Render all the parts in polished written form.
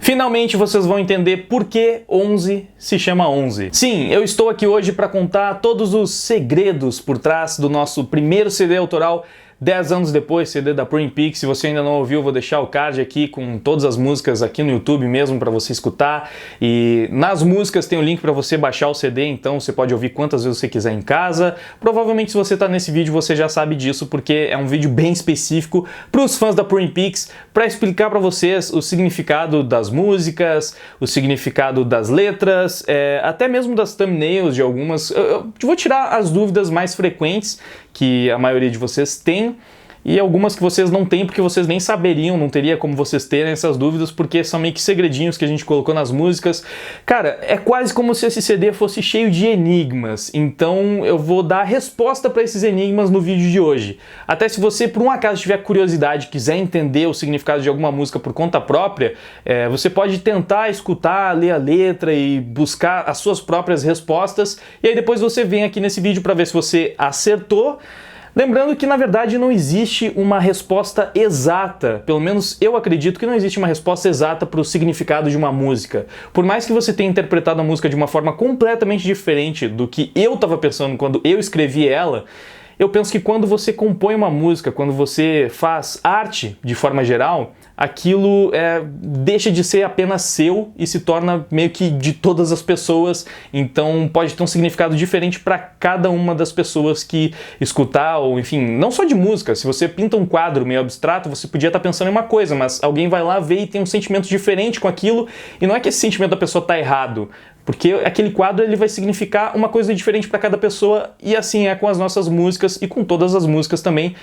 Finalmente vocês vão entender por que 11 se chama 11. Sim, eu estou aqui hoje para contar todos os segredos por trás do nosso primeiro CD autoral 10 anos depois, CD da Twin Peaks. Se você ainda não ouviu, vou deixar o card aqui com todas as músicas aqui no YouTube mesmo para você escutar. E nas músicas tem o link para você baixar o CD, então você pode ouvir quantas vezes você quiser em casa. Provavelmente se você está nesse vídeo você já sabe disso, porque é um vídeo bem específico para os fãs da Twin Peaks, para explicar para vocês o significado das músicas, o significado das letras, até mesmo das thumbnails de algumas. Eu vou tirar as dúvidas mais frequentes que a maioria de vocês tem, e algumas que vocês não têm porque vocês nem saberiam, não teria como vocês terem essas dúvidas, porque são meio que segredinhos que a gente colocou nas músicas. Cara, é quase como se esse CD fosse cheio de enigmas, então eu vou dar a resposta para esses enigmas no vídeo de hoje. Até se você por um acaso tiver curiosidade, quiser entender o significado de alguma música por conta própria, você pode tentar escutar, ler a letra e buscar as suas próprias respostas, e aí depois você vem aqui nesse vídeo para ver se você acertou. Lembrando que, na verdade, não existe uma resposta exata, pelo menos eu acredito que não existe uma resposta exata para o significado de uma música. Por mais que você tenha interpretado a música de uma forma completamente diferente do que eu estava pensando quando eu escrevi ela, eu penso que quando você compõe uma música, quando você faz arte de forma geral, aquilo deixa de ser apenas seu e se torna meio que de todas as pessoas, então pode ter um significado diferente para cada uma das pessoas que escutar, ou enfim, não só de música. Se você pinta um quadro meio abstrato, você podia estar pensando em uma coisa, mas alguém vai lá ver e tem um sentimento diferente com aquilo, e não é que esse sentimento da pessoa está errado, porque aquele quadro ele vai significar uma coisa diferente para cada pessoa, e assim é com as nossas músicas e com todas as músicas também.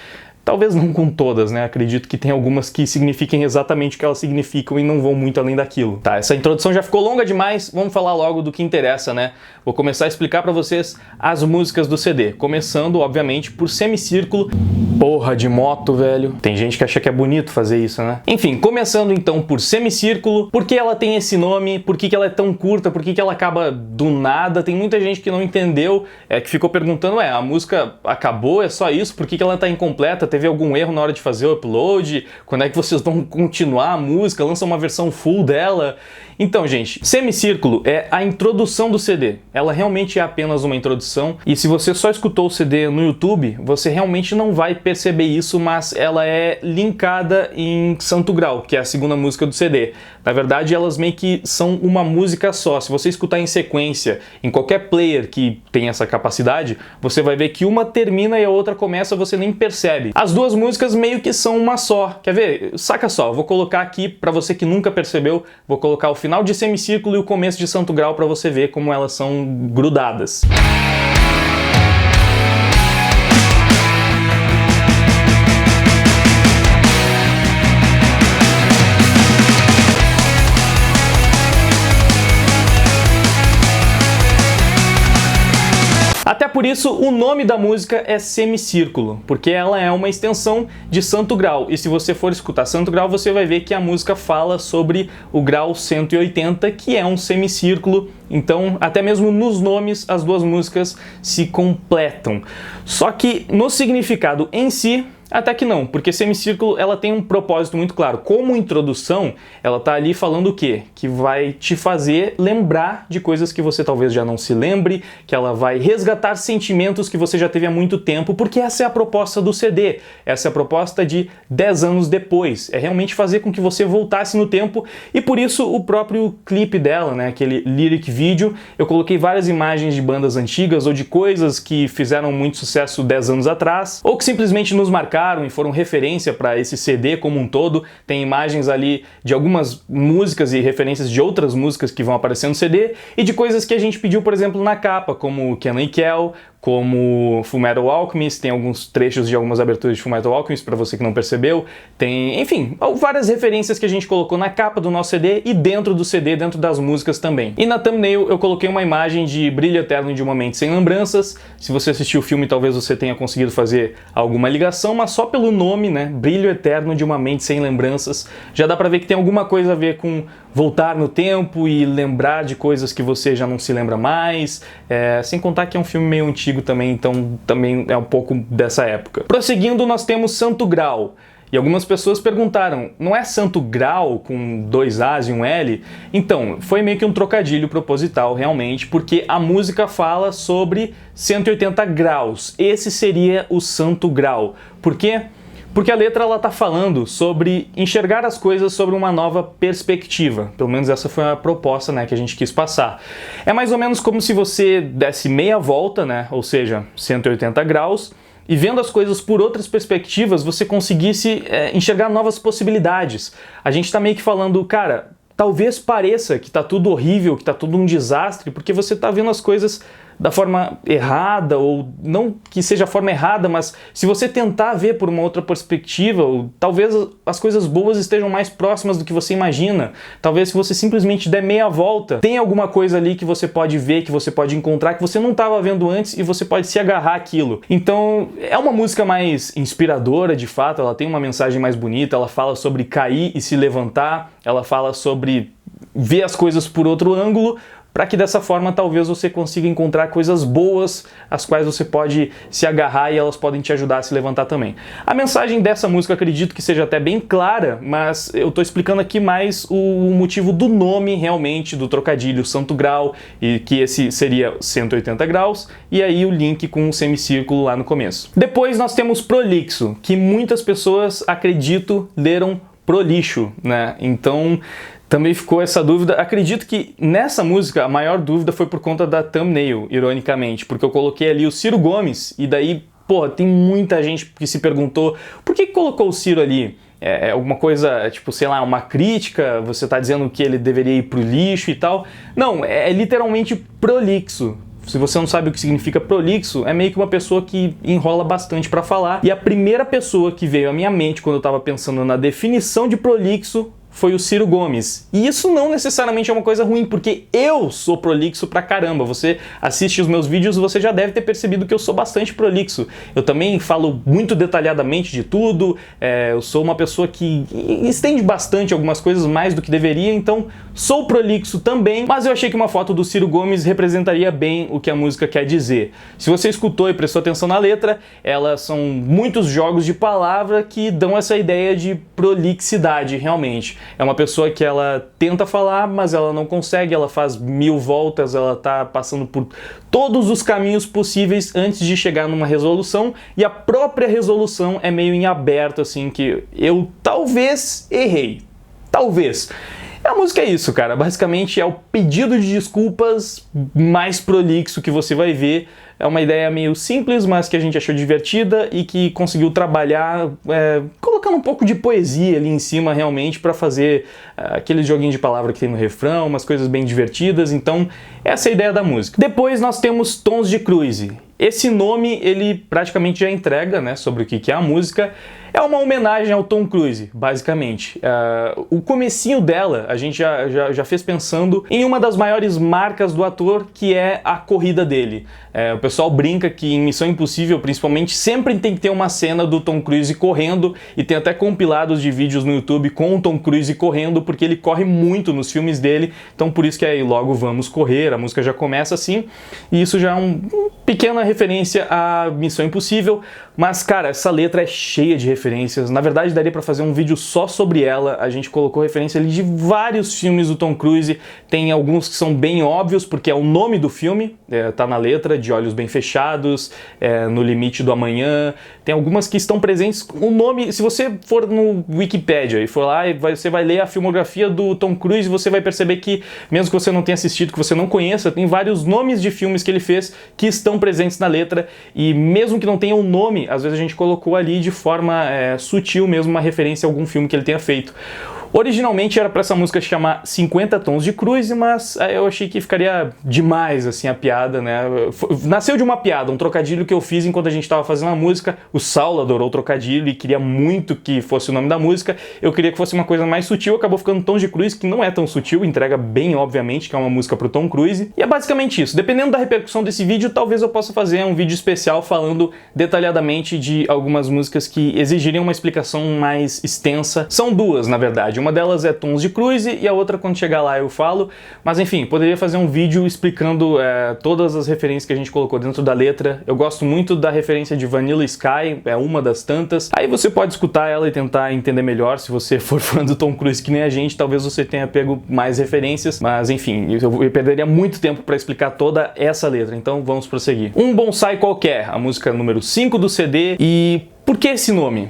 Talvez não com todas, né? Acredito que tem algumas que signifiquem exatamente o que elas significam e não vão muito além daquilo. Tá, essa introdução já ficou longa demais, vamos falar logo do que interessa, né? Vou começar a explicar pra vocês as músicas do CD, começando, obviamente, por Semicírculo. Porra de moto, velho. Tem gente que acha que é bonito fazer isso, né? Enfim, começando então por Semicírculo. Por que ela tem esse nome? Por que ela é tão curta? Por que ela acaba do nada? Tem muita gente que não entendeu, que ficou perguntando, a música acabou? É só isso? Por que ela tá incompleta? Teve algum erro na hora de fazer o upload? Quando é que vocês vão continuar a música? Lança uma versão full dela? Então, gente, Semicírculo é a introdução do CD. Ela realmente é apenas uma introdução, e se você só escutou o CD no YouTube, você realmente não vai perceber isso, mas ela é linkada em Santo Grau, que é a segunda música do CD. Na verdade, elas meio que são uma música só. Se você escutar em sequência, em qualquer player que tem essa capacidade, você vai ver que uma termina e a outra começa, você nem percebe. As duas músicas meio que são uma só. Quer ver? Saca só, eu vou colocar aqui, pra você que nunca percebeu, vou colocar o final de Semicírculo e o começo de Santo Grau pra você ver como elas são grudadas. Até por isso o nome da música é Semicírculo, porque ela é uma extensão de Santo Grau, e se você for escutar Santo Grau você vai ver que a música fala sobre o grau 180, que é um semicírculo, então até mesmo nos nomes as duas músicas se completam. Só que no significado em si, até que não, porque Semicírculo ela tem um propósito muito claro. Como introdução, ela tá ali falando o quê? Que vai te fazer lembrar de coisas que você talvez já não se lembre, que ela vai resgatar sentimentos que você já teve há muito tempo, porque essa é a proposta do CD, essa é a proposta de 10 anos depois, é realmente fazer com que você voltasse no tempo, e por isso o próprio clipe dela, né, aquele lyric video, eu coloquei várias imagens de bandas antigas ou de coisas que fizeram muito sucesso 10 anos atrás, ou que simplesmente nos marcaram e foram referência para esse CD como um todo. Tem imagens ali de algumas músicas e referências de outras músicas que vão aparecer no CD, e de coisas que a gente pediu, por exemplo, na capa, como Kenan e Kel, como Fullmetal Alchemist, tem alguns trechos de algumas aberturas de Fullmetal Alchemist para você que não percebeu, tem, enfim, várias referências que a gente colocou na capa do nosso CD e dentro do CD, dentro das músicas também. E na thumbnail eu coloquei uma imagem de Brilho Eterno de uma Mente Sem Lembranças. Se você assistiu o filme, talvez você tenha conseguido fazer alguma ligação, mas só pelo nome, né, Brilho Eterno de uma Mente Sem Lembranças, já dá pra ver que tem alguma coisa a ver com voltar no tempo e lembrar de coisas que você já não se lembra mais, sem contar que é um filme meio antigo também, então também é um pouco dessa época. Prosseguindo, nós temos Santo Grau. E algumas pessoas perguntaram, não é Santo Grau com 2 As e um L? Então, foi meio que um trocadilho proposital realmente, porque a música fala sobre 180 graus. Esse seria o Santo Grau. Por quê? Porque a letra ela tá falando sobre enxergar as coisas sobre uma nova perspectiva. Pelo menos essa foi a proposta, né, que a gente quis passar. É mais ou menos como se você desse meia volta, né, ou seja, 180 graus, e vendo as coisas por outras perspectivas, você conseguisse enxergar novas possibilidades. A gente tá meio que falando, cara, talvez pareça que tá tudo horrível, que tá tudo um desastre, porque você tá vendo as coisas da forma errada, ou não que seja a forma errada, mas se você tentar ver por uma outra perspectiva, talvez as coisas boas estejam mais próximas do que você imagina. Talvez se você simplesmente der meia volta, tem alguma coisa ali que você pode ver, que você pode encontrar, que você não estava vendo antes e você pode se agarrar àquilo. Então, é uma música mais inspiradora, de fato, ela tem uma mensagem mais bonita, ela fala sobre cair e se levantar, ela fala sobre ver as coisas por outro ângulo, para que dessa forma talvez você consiga encontrar coisas boas às quais você pode se agarrar e elas podem te ajudar a se levantar também. A mensagem dessa música acredito que seja até bem clara, mas eu estou explicando aqui mais o motivo do nome realmente, do trocadilho Santo Grau, e que esse seria 180 graus, e aí o link com um semicírculo lá no começo. Depois nós temos prolixo, que muitas pessoas, acredito, leram prolixo, né? Então também ficou essa dúvida. Acredito que nessa música a maior dúvida foi por conta da thumbnail, ironicamente, porque eu coloquei ali o Ciro Gomes e daí, porra, tem muita gente que se perguntou por que colocou o Ciro ali? É alguma coisa, tipo, sei lá, uma crítica? Você tá dizendo que ele deveria ir pro lixo e tal? Não, é literalmente prolixo. Se você não sabe o que significa prolixo, é meio que uma pessoa que enrola bastante para falar. E a primeira pessoa que veio à minha mente quando eu tava pensando na definição de prolixo foi o Ciro Gomes. E isso não necessariamente é uma coisa ruim, porque eu sou prolixo pra caramba. Você assiste os meus vídeos, você já deve ter percebido que eu sou bastante prolixo. Eu também falo muito detalhadamente de tudo, eu sou uma pessoa que estende bastante algumas coisas mais do que deveria, então sou prolixo também, mas eu achei que uma foto do Ciro Gomes representaria bem o que a música quer dizer. Se você escutou e prestou atenção na letra, elas são muitos jogos de palavra que dão essa ideia de prolixidade, realmente. É uma pessoa que ela tenta falar, mas ela não consegue, ela faz 1000 voltas, ela tá passando por todos os caminhos possíveis antes de chegar numa resolução, e a própria resolução é meio em aberto, assim, que eu talvez errei. Talvez. A música é isso, cara. Basicamente é o pedido de desculpas mais prolixo que você vai ver. É uma ideia meio simples, mas que a gente achou divertida e que conseguiu trabalhar colocando um pouco de poesia ali em cima realmente para fazer aquele joguinho de palavra que tem no refrão, umas coisas bem divertidas. Então essa é a ideia da música. Depois nós temos Tons de Cruise. Esse nome ele praticamente já entrega, né, sobre o que é a música. É uma homenagem ao Tom Cruise, basicamente. O comecinho dela a gente já fez pensando em uma das maiores marcas do ator, que é a corrida dele. O pessoal brinca que em Missão Impossível, principalmente, sempre tem que ter uma cena do Tom Cruise correndo, e tem até compilados de vídeos no YouTube com o Tom Cruise correndo, porque ele corre muito nos filmes dele, então por isso que aí logo vamos correr, a música já começa assim, e isso já é uma pequena referência à Missão Impossível, mas cara, essa letra é cheia de referências. Na verdade daria pra fazer um vídeo só sobre ela. A gente colocou referência ali de vários filmes do Tom Cruise, tem alguns que são bem óbvios, porque é o nome do filme, tá na letra, De Olhos Bem Fechados, No Limite do Amanhã. Tem algumas que estão presentes, o nome, se você for no Wikipedia e for lá, você vai ler a filmografia do Tom Cruise, você vai perceber que, mesmo que você não tenha assistido, que você não conheça, tem vários nomes de filmes que ele fez que estão presentes na letra, e mesmo que não tenha um nome, às vezes a gente colocou ali de forma sutil mesmo uma referência a algum filme que ele tenha feito. Originalmente era para essa música chamar 50 Tons de Cruise, mas eu achei que ficaria demais assim a piada, né? Nasceu de uma piada, um trocadilho que eu fiz enquanto a gente estava fazendo a música. O Saulo adorou o trocadilho e queria muito que fosse o nome da música. Eu queria que fosse uma coisa mais sutil, acabou ficando Tons de Cruise, que não é tão sutil, entrega bem obviamente que é uma música pro Tom Cruise. E é basicamente isso. Dependendo da repercussão desse vídeo, talvez eu possa fazer um vídeo especial falando detalhadamente de algumas músicas que exigiriam uma explicação mais extensa. São duas, na verdade. Uma delas é Tons de Cruise e a outra, quando chegar lá, eu falo. Mas enfim, poderia fazer um vídeo explicando todas as referências que a gente colocou dentro da letra. Eu gosto muito da referência de Vanilla Sky, é uma das tantas. Aí você pode escutar ela e tentar entender melhor. Se você for fã do Tom Cruise que nem a gente, talvez você tenha pego mais referências. Mas enfim, eu perderia muito tempo para explicar toda essa letra. Então vamos prosseguir. Um Bonsai Qualquer, a música número 5 do CD. E por que esse nome?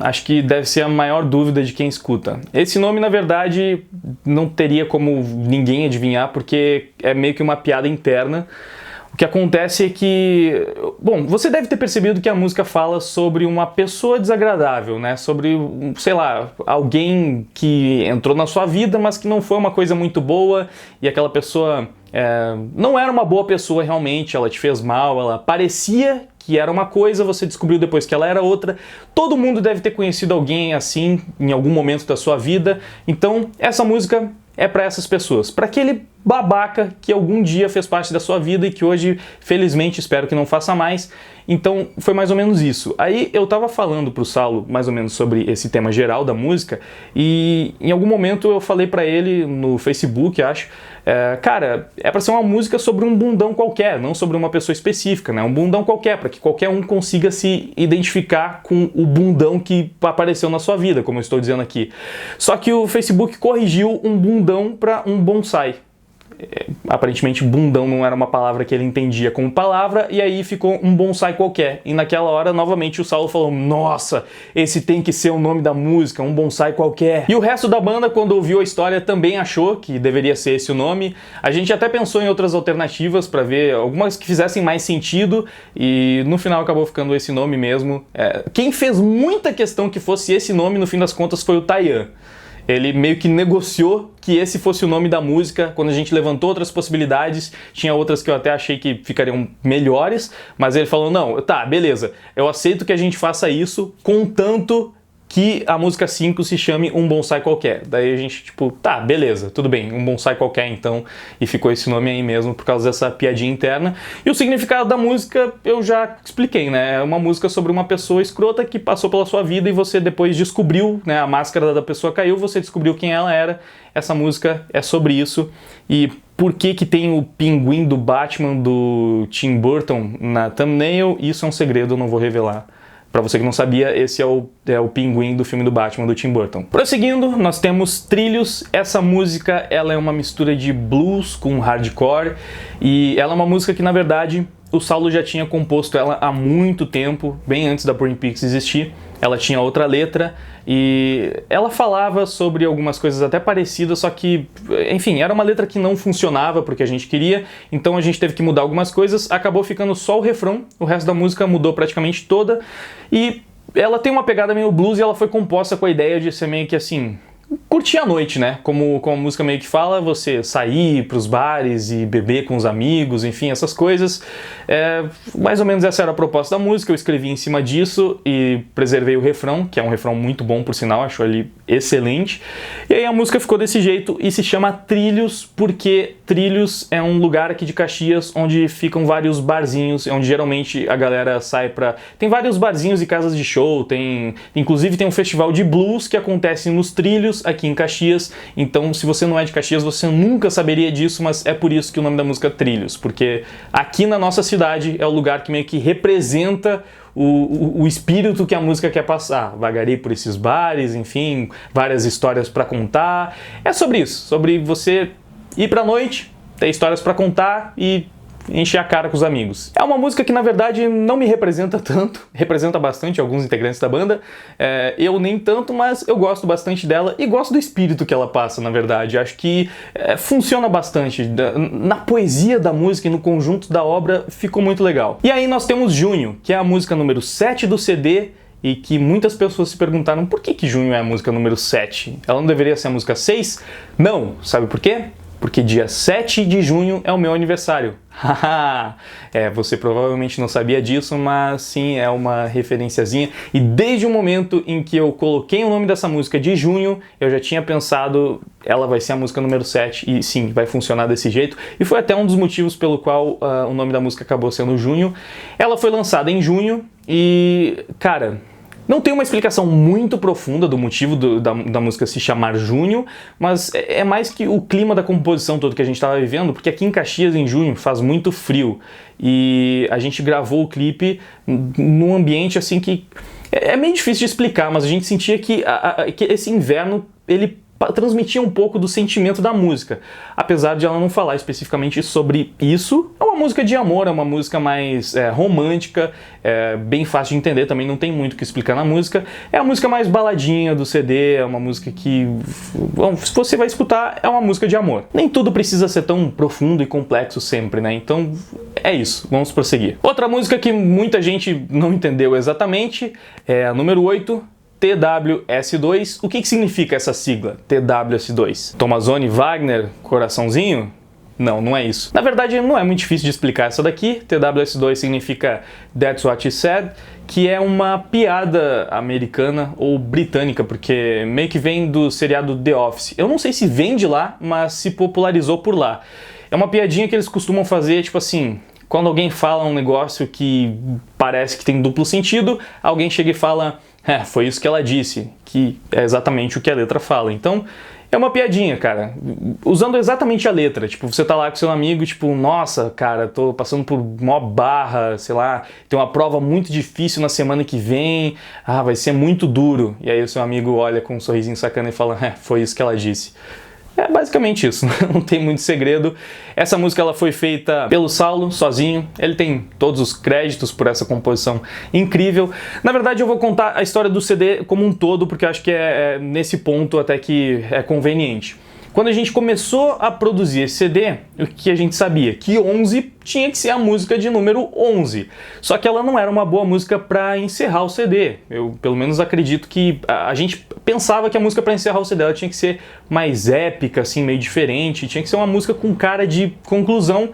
Acho que deve ser a maior dúvida de quem escuta. Esse nome, na verdade, não teria como ninguém adivinhar, porque é meio que uma piada interna. O que acontece é que, bom, você deve ter percebido que a música fala sobre uma pessoa desagradável, né? Sobre, sei lá, alguém que entrou na sua vida, mas que não foi uma coisa muito boa, e aquela pessoa não era uma boa pessoa realmente, ela te fez mal, ela parecia que era uma coisa, você descobriu depois que ela era outra. Todo mundo deve ter conhecido alguém assim em algum momento da sua vida. Então, essa música é para essas pessoas, para aquele babaca que algum dia fez parte da sua vida e que hoje, felizmente, espero que não faça mais. Então, foi mais ou menos isso. Aí eu tava falando pro Saulo mais ou menos sobre esse tema geral da música e em algum momento eu falei pra ele no Facebook, acho, cara, é pra ser uma música sobre um bundão qualquer, não sobre uma pessoa específica, né? Um bundão qualquer, para que qualquer um consiga se identificar com o bundão que apareceu na sua vida, como eu estou dizendo aqui. Só que o Facebook corrigiu um bundão para um bonsai. Aparentemente bundão não era uma palavra que ele entendia como palavra, e aí ficou um bonsai qualquer. E naquela hora, novamente, o Saulo falou: nossa, esse tem que ser o nome da música, um bonsai qualquer. E o resto da banda, quando ouviu a história, também achou que deveria ser esse o nome. A gente até pensou em outras alternativas para ver algumas que fizessem mais sentido, e no final acabou ficando esse nome mesmo. Quem fez muita questão que fosse esse nome, no fim das contas, foi o Tayan. Ele meio que negociou que esse fosse o nome da música. Quando a gente levantou outras possibilidades, tinha outras que eu até achei que ficariam melhores, mas ele falou: não, tá, beleza, eu aceito que a gente faça isso, contanto que a música 5 se chame Um Bonsai Qualquer. Daí a gente, tipo, tá, beleza, tudo bem, Um Bonsai Qualquer então, e ficou esse nome aí mesmo por causa dessa piadinha interna. E o significado da música eu já expliquei, né? É uma música sobre uma pessoa escrota que passou pela sua vida e você depois descobriu, né? A máscara da pessoa caiu, você descobriu quem ela era. Essa música é sobre isso. E por que que tem o pinguim do Batman do Tim Burton na thumbnail? Isso é um segredo, eu não vou revelar. Pra você que não sabia, esse é o pinguim do filme do Batman, do Tim Burton. Prosseguindo, nós temos Trilhos. Essa música, ela é uma mistura de blues com hardcore, e ela é uma música que, na verdade, o Saulo já tinha composto ela há muito tempo, bem antes da Pouring Pix existir. Ela tinha outra letra e ela falava sobre algumas coisas até parecidas, só que, enfim, era uma letra que não funcionava porque a gente queria, então a gente teve que mudar algumas coisas, acabou ficando só o refrão, o resto da música mudou praticamente toda, e ela tem uma pegada meio blues e ela foi composta com a ideia de ser meio que assim, curtir a noite, né? Como a música meio que fala, você sair pros bares e beber com os amigos, enfim, essas coisas. Mais ou menos essa era a proposta da música, eu escrevi em cima disso e preservei o refrão, que é um refrão muito bom, por sinal, acho ele excelente. E aí a música ficou desse jeito e se chama Trilhos, porque Trilhos é um lugar aqui de Caxias onde ficam vários barzinhos, onde geralmente a galera sai pra... Tem vários barzinhos e casas de show, inclusive tem um festival de blues que acontece nos Trilhos, aqui em Caxias. Então, se você não é de Caxias, você nunca saberia disso, mas é por isso que o nome da música é Trilhos, porque aqui na nossa cidade é o lugar que meio que representa o espírito que a música quer passar. Vagarei por esses bares, enfim, várias histórias pra contar. É sobre isso, sobre você ir pra noite, ter histórias pra contar e encher a cara com os amigos. É uma música que, na verdade, não me representa tanto, representa bastante alguns integrantes da banda, eu nem tanto, mas eu gosto bastante dela e gosto do espírito que ela passa, na verdade. Acho que funciona bastante. Na poesia da música e no conjunto da obra ficou muito legal. E aí nós temos Junho, que é a música número 7 do CD, e que muitas pessoas se perguntaram por que Junho é a música número 7? Ela não deveria ser a música 6? Não, sabe por quê? Porque dia 7 de junho é o meu aniversário. Haha! Você provavelmente não sabia disso, mas sim, é uma referenciazinha. E desde o momento em que eu coloquei o nome dessa música de Junho, eu já tinha pensado, ela vai ser a música número 7, e sim, vai funcionar desse jeito. E foi até um dos motivos pelo qual o nome da música acabou sendo Junho. Ela foi lançada em junho e, cara, Não tem uma explicação muito profunda do motivo da música se chamar Junho, mas é mais que o clima da composição todo que a gente estava vivendo, porque aqui em Caxias, em junho, faz muito frio. E a gente gravou o clipe num ambiente assim que é meio difícil de explicar, mas a gente sentia que esse inverno, ele transmitia um pouco do sentimento da música, apesar de ela não falar especificamente sobre isso. É uma música de amor, é uma música mais romântica, bem fácil de entender, também não tem muito o que explicar na música. É a música mais baladinha do CD, é uma música que, bom, se você vai escutar, é uma música de amor. Nem tudo precisa ser tão profundo e complexo sempre, né? Então é isso, vamos prosseguir. Outra música que muita gente não entendeu exatamente é a número 8, TWS2. O que significa essa sigla, TWS2? Tomazoni Wagner, coraçãozinho? Não, não é isso. Na verdade, não é muito difícil de explicar essa daqui. TWS2 significa That's What She Said, que é uma piada americana ou britânica, porque meio que vem do seriado The Office. Eu não sei se vem de lá, mas se popularizou por lá. É uma piadinha que eles costumam fazer, tipo assim, quando alguém fala um negócio que parece que tem duplo sentido, alguém chega e fala: foi isso que ela disse, que é exatamente o que a letra fala. Então, é uma piadinha, cara, usando exatamente a letra. Tipo, você tá lá com seu amigo, tipo, nossa, cara, tô passando por mó barra, sei lá, tem uma prova muito difícil na semana que vem, vai ser muito duro. E aí o seu amigo olha com um sorrisinho sacana e fala: foi isso que ela disse. É basicamente isso, não tem muito segredo. Essa música ela foi feita pelo Saulo, sozinho. Ele tem todos os créditos por essa composição incrível. Na verdade, eu vou contar a história do CD como um todo, porque eu acho que é nesse ponto até que é conveniente. Quando a gente começou a produzir esse CD, o que a gente sabia? Que 11 tinha que ser a música de número 11. Só que ela não era uma boa música para encerrar o CD. Eu, pelo menos, acredito que a gente pensava que a música para encerrar o CD ela tinha que ser mais épica, assim, meio diferente. Tinha que ser uma música com cara de conclusão.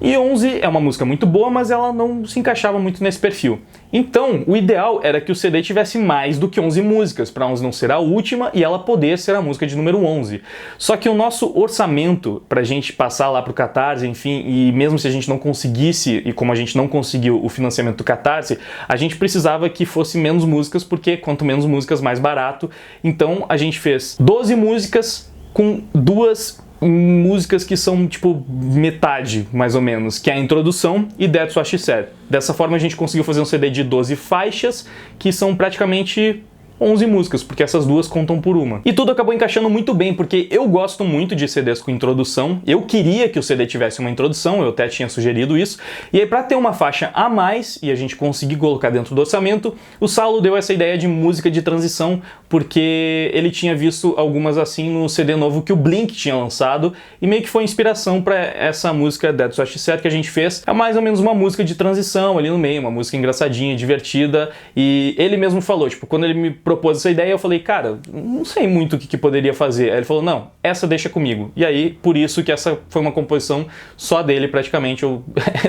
E 11 é uma música muito boa, mas ela não se encaixava muito nesse perfil. Então, o ideal era que o CD tivesse mais do que 11 músicas, para 11 não ser a última e ela poder ser a música de número 11. Só que o nosso orçamento, pra gente passar lá pro Catarse, enfim, e mesmo se a gente não conseguisse, e como a gente não conseguiu o financiamento do Catarse, a gente precisava que fosse menos músicas, porque quanto menos músicas, mais barato. Então, a gente fez 12 músicas com 2 músicas que são tipo metade, mais ou menos, que é a introdução e That's What She Said. Dessa forma a gente conseguiu fazer um CD de 12 faixas, que são praticamente 11 músicas, porque essas duas contam por uma. E tudo acabou encaixando muito bem, porque eu gosto muito de CDs com introdução. Eu queria que o CD tivesse uma introdução, eu até tinha sugerido isso. E aí, pra ter uma faixa a mais, e a gente conseguir colocar dentro do orçamento, o Saulo deu essa ideia de música de transição, porque ele tinha visto algumas assim no CD novo que o Blink tinha lançado, e meio que foi inspiração pra essa música That's What She Said que a gente fez. É mais ou menos uma música de transição ali no meio, uma música engraçadinha, divertida, e ele mesmo falou, tipo, quando ele me propôs essa ideia, eu falei: cara, não sei muito o que poderia fazer. Aí ele falou: não, essa deixa comigo. E aí, por isso que essa foi uma composição só dele, praticamente. Eu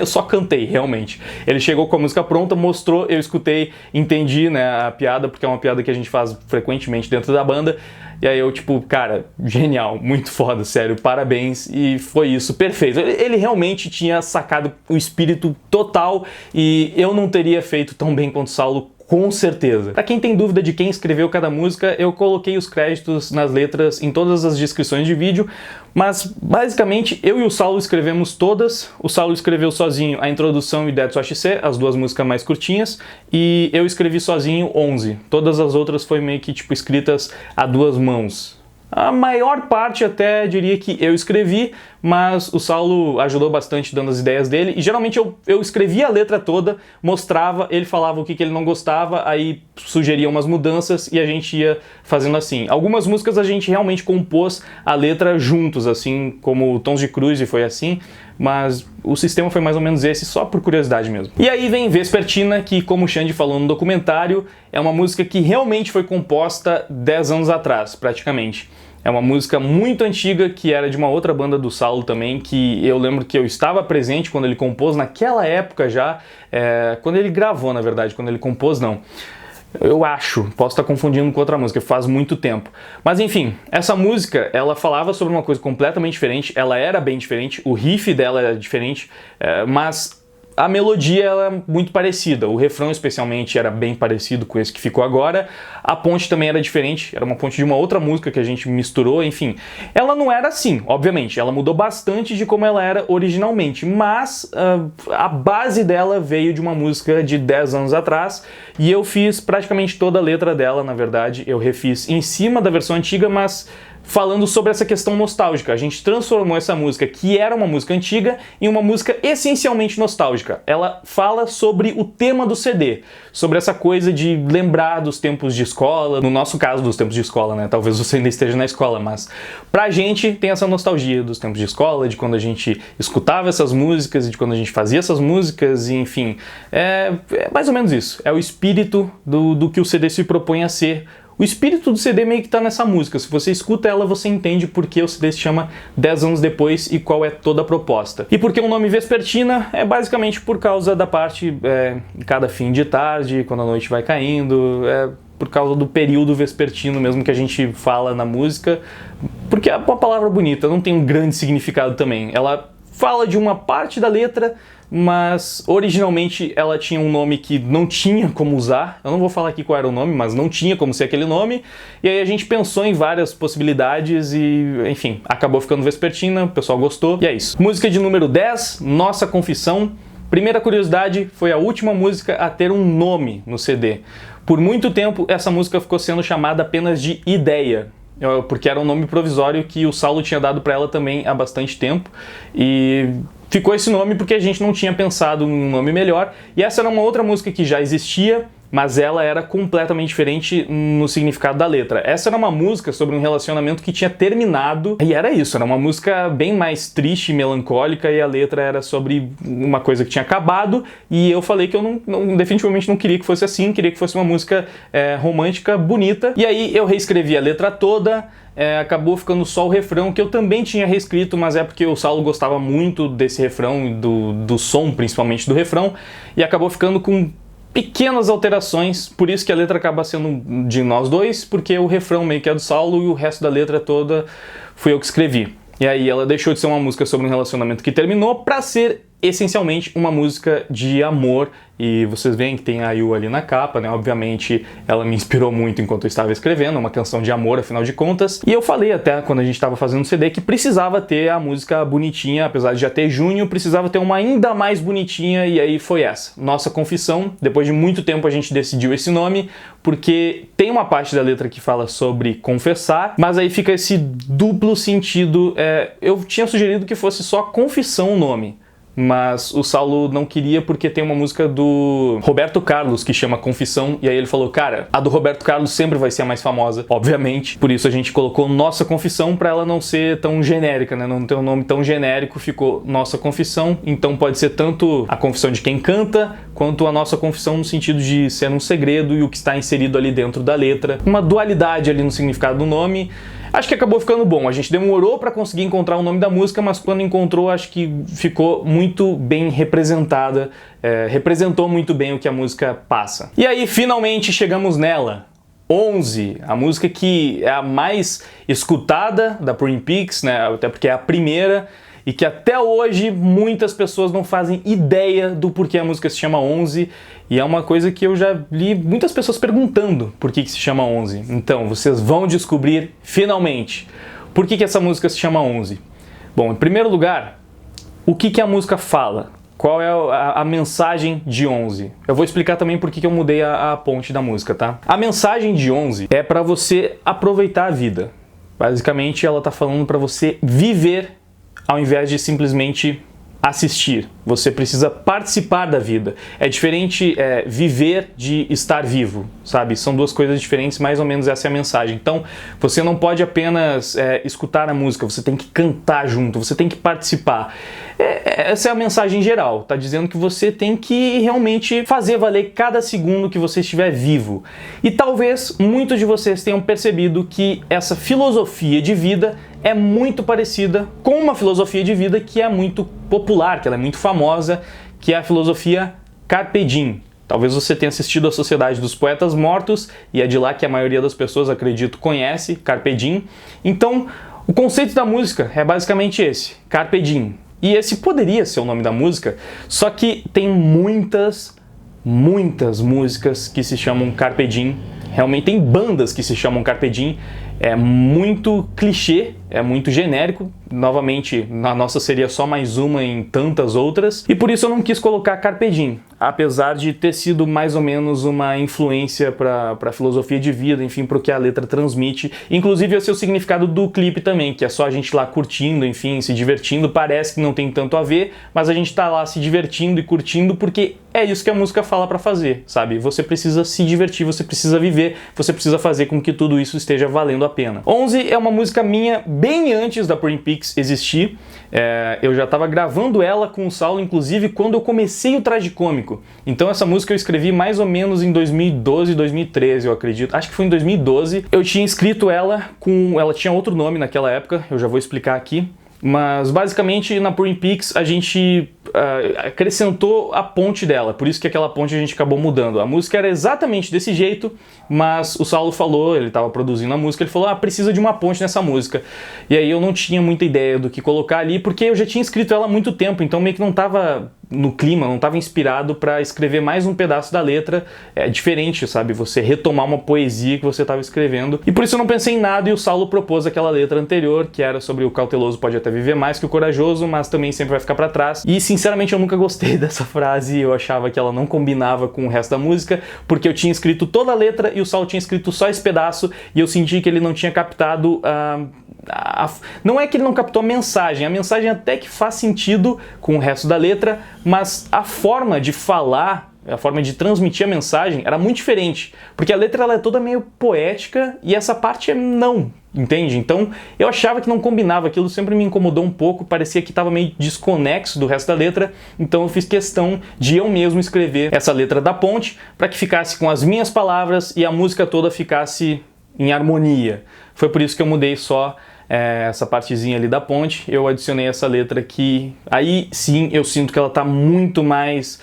só cantei, realmente. Ele chegou com a música pronta, mostrou, eu escutei, entendi, né, a piada, porque é uma piada que a gente faz frequentemente dentro da banda. E aí eu, tipo, cara, genial, muito foda, sério, parabéns. E foi isso, perfeito. Ele realmente tinha sacado o espírito total e eu não teria feito tão bem quanto o Saulo, com certeza. Pra quem tem dúvida de quem escreveu cada música, eu coloquei os créditos nas letras em todas as descrições de vídeo, mas basicamente eu e o Saulo escrevemos todas. O Saulo escreveu sozinho a introdução e That's What She Said, as duas músicas mais curtinhas, e eu escrevi sozinho 11. Todas as outras foi meio que tipo escritas a duas mãos. A maior parte até diria que eu escrevi, mas o Saulo ajudou bastante dando as ideias dele, e geralmente eu escrevia a letra toda, mostrava, ele falava o que ele não gostava, aí sugeria umas mudanças e a gente ia fazendo assim. Algumas músicas a gente realmente compôs a letra juntos, assim como Tons de Cruz, e foi assim, mas o sistema foi mais ou menos esse, só por curiosidade mesmo. E aí vem Vespertina, que, como o Xande falou no documentário, é uma música que realmente foi composta 10 anos atrás, praticamente. É uma música muito antiga, que era de uma outra banda do Saulo também, que eu lembro que eu estava presente quando ele compôs, naquela época já, quando ele gravou, na verdade, quando ele compôs não. Eu acho, posso estar confundindo com outra música, faz muito tempo. Mas enfim, essa música, ela falava sobre uma coisa completamente diferente, ela era bem diferente, o riff dela era diferente, mas a melodia ela é muito parecida, o refrão especialmente era bem parecido com esse que ficou agora, a ponte também era diferente, era uma ponte de uma outra música que a gente misturou, enfim. Ela não era assim, obviamente, ela mudou bastante de como ela era originalmente, mas a base dela veio de uma música de 10 anos atrás e eu fiz praticamente toda a letra dela, na verdade, eu refiz em cima da versão antiga, mas falando sobre essa questão nostálgica. A gente transformou essa música, que era uma música antiga, em uma música essencialmente nostálgica. Ela fala sobre o tema do CD, sobre essa coisa de lembrar dos tempos de escola, no nosso caso dos tempos de escola, né? Talvez você ainda esteja na escola, mas pra gente tem essa nostalgia dos tempos de escola, de quando a gente escutava essas músicas, de quando a gente fazia essas músicas, e enfim, é mais ou menos isso. É o espírito do que o CD se propõe a ser. O espírito do CD meio que tá nessa música. Se você escuta ela, você entende por que o CD se chama 10 anos depois e qual é toda a proposta. E por que o nome Vespertina? É basicamente por causa da parte cada fim de tarde, quando a noite vai caindo, por causa do período vespertino mesmo que a gente fala na música, porque é uma palavra bonita, não tem um grande significado também. Ela fala de uma parte da letra, mas originalmente ela tinha um nome que não tinha como usar. Eu não vou falar aqui qual era o nome, mas não tinha como ser aquele nome. E aí a gente pensou em várias possibilidades e, enfim, acabou ficando Vespertina, o pessoal gostou e é isso. Música de número 10, Nossa Confissão. Primeira curiosidade, foi a última música a ter um nome no CD. Por muito tempo essa música ficou sendo chamada apenas de Ideia, porque era um nome provisório que o Saulo tinha dado para ela também há bastante tempo. E ficou esse nome porque a gente não tinha pensado em um nome melhor. E essa era uma outra música que já existia, mas ela era completamente diferente no significado da letra. Essa era uma música sobre um relacionamento que tinha terminado, e era isso, era uma música bem mais triste e melancólica, e a letra era sobre uma coisa que tinha acabado, e eu falei que eu definitivamente não queria que fosse assim, queria que fosse uma música romântica, bonita, e aí eu reescrevi a letra toda. Acabou ficando só o refrão, que eu também tinha reescrito, mas é porque o Saulo gostava muito desse refrão, do som principalmente do refrão, e acabou ficando com pequenas alterações, por isso que a letra acaba sendo de nós dois, porque o refrão meio que é do Saulo e o resto da letra toda fui eu que escrevi. E aí ela deixou de ser uma música sobre um relacionamento que terminou pra ser essencialmente uma música de amor. E vocês veem que tem a Yu ali na capa, né? Obviamente ela me inspirou muito enquanto eu estava escrevendo, uma canção de amor, afinal de contas. E eu falei até quando a gente estava fazendo o CD que precisava ter a música bonitinha, apesar de já ter junho, precisava ter uma ainda mais bonitinha, e aí foi essa. Nossa Confissão. Depois de muito tempo a gente decidiu esse nome, porque tem uma parte da letra que fala sobre confessar, mas aí fica esse duplo sentido. Eu tinha sugerido que fosse só Confissão o nome, mas o Saulo não queria porque tem uma música do Roberto Carlos que chama Confissão, e aí ele falou, cara, a do Roberto Carlos sempre vai ser a mais famosa, obviamente, por isso a gente colocou Nossa Confissão pra ela não ser tão genérica, né, não ter um nome tão genérico, ficou Nossa Confissão, então pode ser tanto a confissão de quem canta, quanto a nossa confissão no sentido de ser um segredo e o que está inserido ali dentro da letra, uma dualidade ali no significado do nome. Acho que acabou ficando bom. A gente demorou para conseguir encontrar o nome da música, mas quando encontrou, acho que ficou muito bem representada, representou muito bem o que a música passa. E aí, finalmente, chegamos nela. 11, a música que é a mais escutada da Twin Peaks, né? Até porque é a primeira, e que até hoje muitas pessoas não fazem ideia do porquê a música se chama 11, e é uma coisa que eu já li muitas pessoas perguntando por que se chama 11. Então, vocês vão descobrir finalmente por que essa música se chama 11. Bom, em primeiro lugar, o que a música fala? Qual é a mensagem de 11? Eu vou explicar também por que eu mudei a ponte da música, tá? A mensagem de 11 é para você aproveitar a vida. Basicamente, ela tá falando para você viver ao invés de simplesmente assistir. Você precisa participar da vida. É diferente viver de estar vivo, sabe? São duas coisas diferentes, mais ou menos essa é a mensagem. Então, você não pode apenas escutar a música, você tem que cantar junto, você tem que participar. Essa é a mensagem geral, tá dizendo que você tem que realmente fazer valer cada segundo que você estiver vivo. E talvez muitos de vocês tenham percebido que essa filosofia de vida é muito parecida com uma filosofia de vida que é muito popular, que ela é muito famosa, que é a filosofia Carpe Diem. Talvez você tenha assistido a Sociedade dos Poetas Mortos, e é de lá que a maioria das pessoas, acredito, conhece Carpe Diem. Então, o conceito da música é basicamente esse, Carpe Diem. E esse poderia ser o nome da música, só que tem muitas músicas que se chamam Carpe Diem. Realmente tem bandas que se chamam Carpe Diem. É muito clichê, é muito genérico. Novamente, a nossa seria só mais uma em tantas outras. E por isso eu não quis colocar Carpe Diem, apesar de ter sido mais ou menos uma influência para a filosofia de vida, enfim, para o que a letra transmite. Inclusive esse é o significado do clipe também, que é só a gente lá curtindo, enfim, se divertindo. Parece que não tem tanto a ver, mas a gente tá lá se divertindo e curtindo porque é isso que a música fala para fazer, sabe? Você precisa se divertir, você precisa viver, você precisa fazer com que tudo isso esteja valendo a pena. 11 é uma música minha bem antes da Twin Peaks existir. Eu já estava gravando ela com o Saulo, inclusive, quando eu comecei o Tragicômico. Então essa música eu escrevi mais ou menos em 2012, 2013, eu acredito. Acho que foi em 2012. Eu tinha escrito ela ela tinha outro nome naquela época, eu já vou explicar aqui. Mas basicamente na Twin Peaks a gente acrescentou a ponte dela, por isso que aquela ponte a gente acabou mudando. A música era exatamente desse jeito, mas o Saulo falou, ele estava produzindo a música, ele falou, precisa de uma ponte nessa música. E aí eu não tinha muita ideia do que colocar ali, porque eu já tinha escrito ela há muito tempo, então meio que não estava no clima, não estava inspirado para escrever mais um pedaço da letra. É diferente, sabe? Você retomar uma poesia que você estava escrevendo. E por isso eu não pensei em nada e o Saulo propôs aquela letra anterior, que era sobre o cauteloso pode até viver mais que o corajoso, mas também sempre vai ficar para trás. E sinceramente eu nunca gostei dessa frase, eu achava que ela não combinava com o resto da música, porque eu tinha escrito toda a letra e o Saulo tinha escrito só esse pedaço e eu senti que ele não tinha captado não é que ele não captou a mensagem até que faz sentido com o resto da letra, mas a forma de falar, a forma de transmitir a mensagem era muito diferente, porque a letra ela é toda meio poética e essa parte não, entende? Então eu achava que não combinava, aquilo sempre me incomodou um pouco, parecia que estava meio desconexo do resto da letra, então eu fiz questão de eu mesmo escrever essa letra da ponte para que ficasse com as minhas palavras e a música toda ficasse em harmonia. Foi por isso que eu mudei só essa partezinha ali da ponte, eu adicionei essa letra que aí sim eu sinto que ela tá muito mais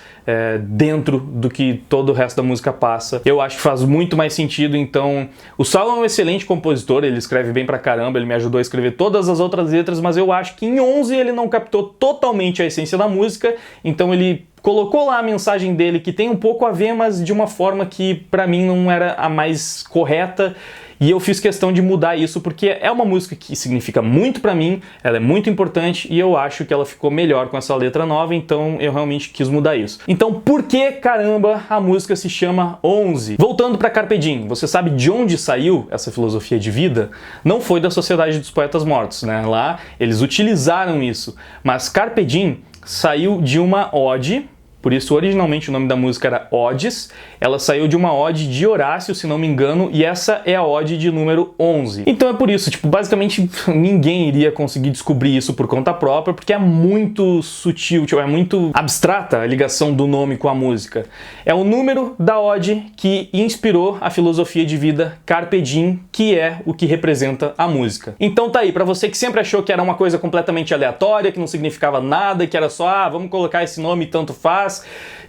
dentro do que todo o resto da música passa. Eu acho que faz muito mais sentido. Então o Saulo é um excelente compositor, ele escreve bem pra caramba, ele me ajudou a escrever todas as outras letras, mas eu acho que em 11 ele não captou totalmente a essência da música, então ele colocou lá a mensagem dele que tem um pouco a ver, mas de uma forma que pra mim não era a mais correta. E eu fiz questão de mudar isso porque é uma música que significa muito pra mim, ela é muito importante e eu acho que ela ficou melhor com essa letra nova, então eu realmente quis mudar isso. Então por que caramba a música se chama 11? Voltando pra Carpe Diem, você sabe de onde saiu essa filosofia de vida? Não foi da Sociedade dos Poetas Mortos, né? Lá eles utilizaram isso, mas Carpe Diem saiu de uma ode. Por isso, originalmente o nome da música era Odes, ela saiu de uma ode de Horácio, se não me engano, e essa é a ode de número 11. Então é por isso, basicamente ninguém iria conseguir descobrir isso por conta própria, porque é muito sutil, é muito abstrata a ligação do nome com a música. É o número da ode que inspirou a filosofia de vida Carpe Diem, que é o que representa a música. Então tá aí, pra você que sempre achou que era uma coisa completamente aleatória, que não significava nada, que era só, vamos colocar esse nome e tanto faz,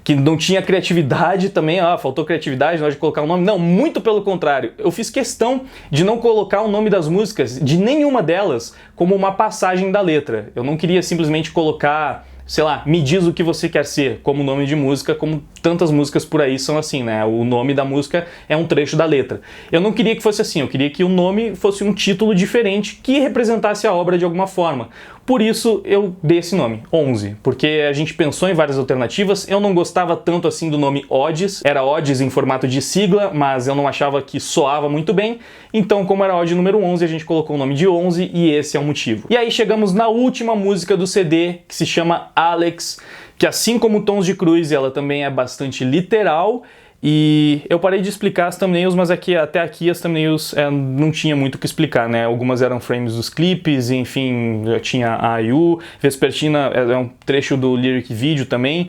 que não tinha criatividade também, faltou criatividade na hora de colocar o nome. Não, muito pelo contrário. Eu fiz questão de não colocar o nome das músicas, de nenhuma delas, como uma passagem da letra. Eu não queria simplesmente colocar, sei lá, Me Diz O Que Você Quer Ser, como nome de música, como tantas músicas por aí são assim, né? O nome da música é um trecho da letra. Eu não queria que fosse assim, eu queria que o nome fosse um título diferente que representasse a obra de alguma forma. Por isso eu dei esse nome, 11, porque a gente pensou em várias alternativas. Eu não gostava tanto assim do nome Odes, era Odes em formato de sigla, mas eu não achava que soava muito bem. Então, como era Ode número 11, a gente colocou o nome de 11 e esse é o motivo. E aí chegamos na última música do CD, que se chama Alex, que assim como Tons de Cruz, ela também é bastante literal. E eu parei de explicar as thumbnails, mas até aqui as thumbnails não tinha muito o que explicar, né? Algumas eram frames dos clipes, enfim, tinha a IU, Vespertina é um trecho do lyric video também.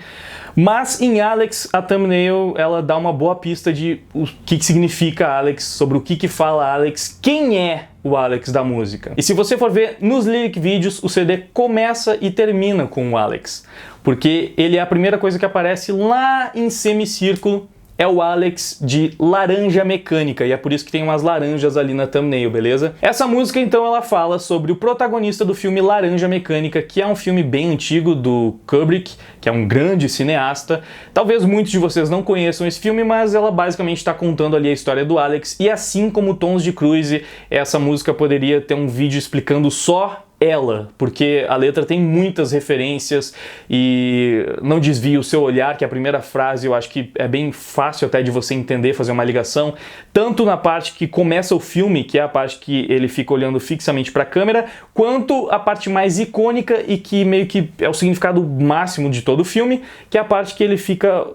Mas em Alex, a thumbnail, ela dá uma boa pista de o que significa Alex, sobre o que fala Alex, quem é o Alex da música. E se você for ver nos lyric videos, o CD começa e termina com o Alex, porque ele é a primeira coisa que aparece lá em semicírculo. é o Alex de Laranja Mecânica, e é por isso que tem umas laranjas ali na thumbnail, beleza? Essa música, então, ela fala sobre o protagonista do filme Laranja Mecânica, que é um filme bem antigo do Kubrick, que é um grande cineasta. Talvez muitos de vocês não conheçam esse filme, mas ela basicamente está contando ali a história do Alex, e assim como Tons de Cruise, essa música poderia ter um vídeo explicando só ela, porque a letra tem muitas referências e não desvia o seu olhar, que é a primeira frase eu acho que é bem fácil até de você entender, fazer uma ligação, tanto na parte que começa o filme, que é a parte que ele fica olhando fixamente para a câmera, quanto a parte mais icônica e que meio que é o significado máximo de todo o filme, que é a parte que ele fica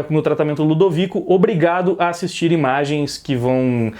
no tratamento Ludovico, obrigado a assistir imagens que vão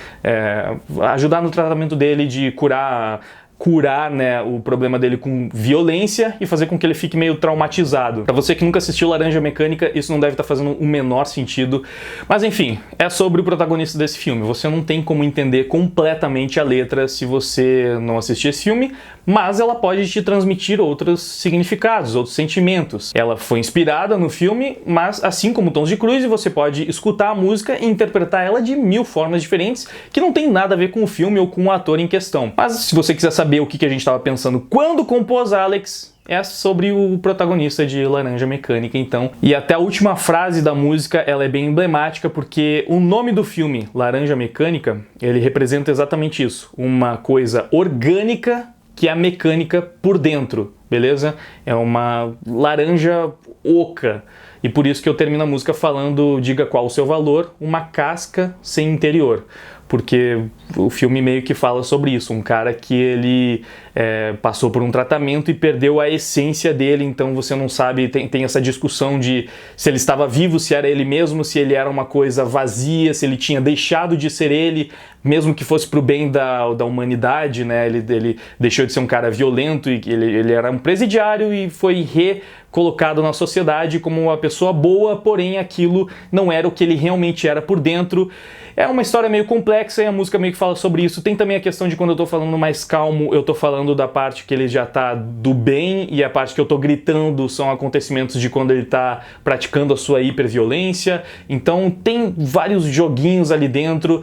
ajudar no tratamento dele de curar, né, o problema dele com violência e fazer com que ele fique meio traumatizado. Pra você que nunca assistiu Laranja Mecânica, isso não deve estar fazendo o menor sentido. Mas enfim, é sobre o protagonista desse filme. Você não tem como entender completamente a letra se você não assistir esse filme, mas ela pode te transmitir outros significados, outros sentimentos. Ela foi inspirada no filme, mas assim como Tons de Cruise, você pode escutar a música e interpretar ela de 1000 formas diferentes, que não tem nada a ver com o filme ou com o ator em questão. Mas se você quiser saber o que a gente estava pensando quando compôs Alex, é sobre o protagonista de Laranja Mecânica, então. E até a última frase da música, ela é bem emblemática, porque o nome do filme, Laranja Mecânica, ele representa exatamente isso, uma coisa orgânica que é a mecânica por dentro, beleza? É uma laranja oca. E por isso que eu termino a música falando, diga qual o seu valor, uma casca sem interior. Porque o filme meio que fala sobre isso, um cara que ele passou por um tratamento e perdeu a essência dele, então você não sabe, tem essa discussão de se ele estava vivo, se era ele mesmo, se ele era uma coisa vazia, se ele tinha deixado de ser ele, mesmo que fosse pro bem da humanidade, né? Ele deixou de ser um cara violento e ele era um presidiário e foi recolocado na sociedade como uma pessoa boa, porém aquilo não era o que ele realmente era por dentro. É uma história meio complexa e a música meio que fala sobre isso. Tem também a questão de quando eu tô falando mais calmo, eu tô falando da parte que ele já tá do bem, e a parte que eu tô gritando são acontecimentos de quando ele tá praticando a sua hiperviolência. Então tem vários joguinhos ali dentro.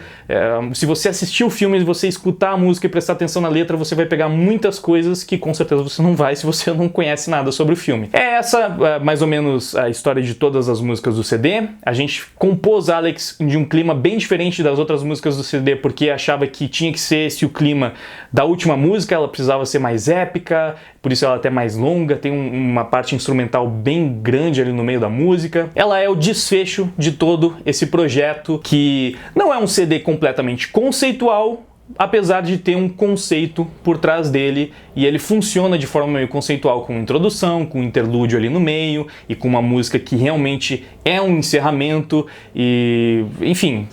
Se você assistir o filme e você escutar a música e prestar atenção na letra, você vai pegar muitas coisas que com certeza você não vai se você não conhece nada sobre o filme. É essa mais ou menos a história de todas as músicas do CD. A gente compôs Alex de um clima bem diferente das outras músicas do CD, porque achava que tinha que ser esse o clima da última música, ela precisava ser mais épica, por isso ela é até mais longa, tem uma parte instrumental bem grande ali no meio da música. Ela é o desfecho de todo esse projeto, que não é um CD completamente conceitual, apesar de ter um conceito por trás dele, e ele funciona de forma meio conceitual, com introdução, com interlúdio ali no meio, e com uma música que realmente é um encerramento, e enfim,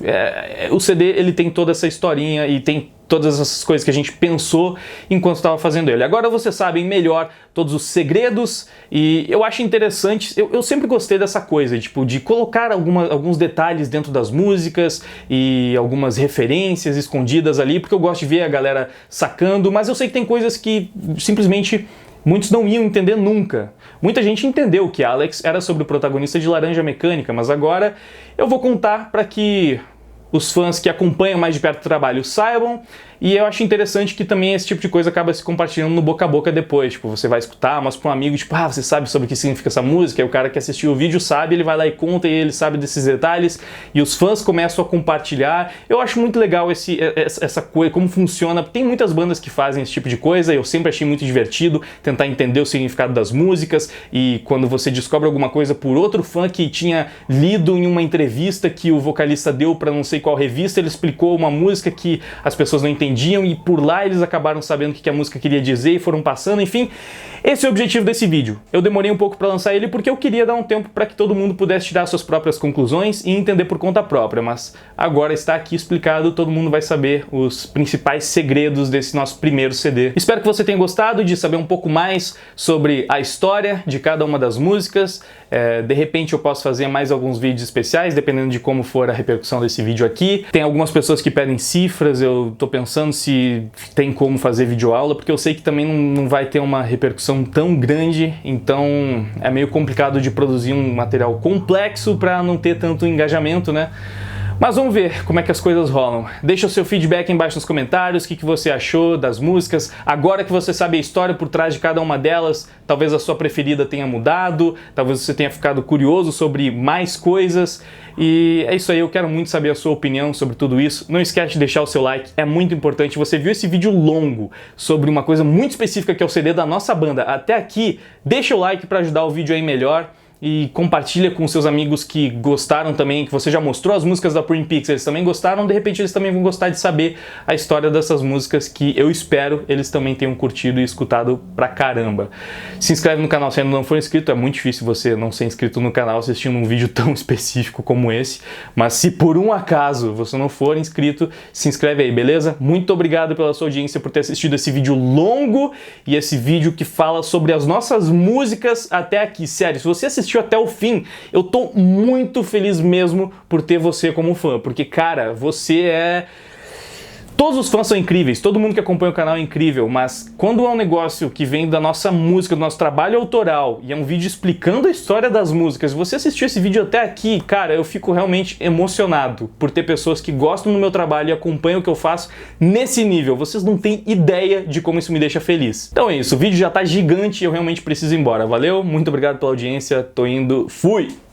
o CD ele tem toda essa historinha e tem todas essas coisas que a gente pensou enquanto estava fazendo ele. Agora vocês sabem melhor todos os segredos, e eu acho interessante, eu sempre gostei dessa coisa, tipo, de colocar alguns detalhes dentro das músicas e algumas referências escondidas ali, porque eu gosto de ver a galera sacando, mas eu sei que tem coisas que simplesmente muitos não iam entender nunca. Muita gente entendeu que Alex era sobre o protagonista de Laranja Mecânica, mas agora eu vou contar para que os fãs que acompanham mais de perto o trabalho saibam, e eu acho interessante que também esse tipo de coisa acaba se compartilhando no boca a boca depois. Tipo, você vai escutar, mas para um amigo, tipo, você sabe sobre o que significa essa música? E o cara que assistiu o vídeo sabe, ele vai lá e conta, e ele sabe desses detalhes, e os fãs começam a compartilhar. Eu acho muito legal essa coisa, como funciona. Tem muitas bandas que fazem esse tipo de coisa, e eu sempre achei muito divertido tentar entender o significado das músicas, e quando você descobre alguma coisa por outro fã que tinha lido em uma entrevista que o vocalista deu para não sei qual revista, ele explicou uma música que as pessoas não entendiam, e por lá eles acabaram sabendo o que a música queria dizer e foram passando, enfim. Esse é o objetivo desse vídeo. Eu demorei um pouco para lançar ele porque eu queria dar um tempo para que todo mundo pudesse tirar suas próprias conclusões e entender por conta própria, mas agora está aqui explicado, todo mundo vai saber os principais segredos desse nosso primeiro CD. Espero que você tenha gostado de saber um pouco mais sobre a história de cada uma das músicas. De repente eu posso fazer mais alguns vídeos especiais, dependendo de como for a repercussão desse vídeo aqui. Tem algumas pessoas que pedem cifras, eu tô pensando se tem como fazer videoaula, porque eu sei que também não vai ter uma repercussão tão grande, então é meio complicado de produzir um material complexo para não ter tanto engajamento, né? Mas vamos ver como é que as coisas rolam. Deixa o seu feedback aí embaixo nos comentários, o que você achou das músicas. Agora que você sabe a história por trás de cada uma delas, talvez a sua preferida tenha mudado, talvez você tenha ficado curioso sobre mais coisas. E é isso aí, eu quero muito saber a sua opinião sobre tudo isso. Não esquece de deixar o seu like, é muito importante. Você viu esse vídeo longo sobre uma coisa muito específica que é o CD da nossa banda até aqui, deixa o like para ajudar o vídeo aí melhor. E compartilha com seus amigos que gostaram também, que você já mostrou as músicas da Prim Pix, eles também gostaram, de repente eles também vão gostar de saber a história dessas músicas que eu espero eles também tenham curtido e escutado pra caramba. Se inscreve no canal se ainda não for inscrito, é muito difícil você não ser inscrito no canal assistindo um vídeo tão específico como esse, mas se por um acaso você não for inscrito, se inscreve aí, beleza? Muito obrigado pela sua audiência, por ter assistido esse vídeo longo e esse vídeo que fala sobre as nossas músicas até aqui. Sério, se você assistiu até o fim, eu tô muito feliz mesmo por ter você como fã, porque, cara, você é... Todos os fãs são incríveis, todo mundo que acompanha o canal é incrível, mas quando é um negócio que vem da nossa música, do nosso trabalho autoral, e é um vídeo explicando a história das músicas, você assistiu esse vídeo até aqui, cara, eu fico realmente emocionado por ter pessoas que gostam do meu trabalho e acompanham o que eu faço nesse nível. Vocês não têm ideia de como isso me deixa feliz. Então é isso, o vídeo já tá gigante e eu realmente preciso ir embora. Valeu, muito obrigado pela audiência, tô indo, fui!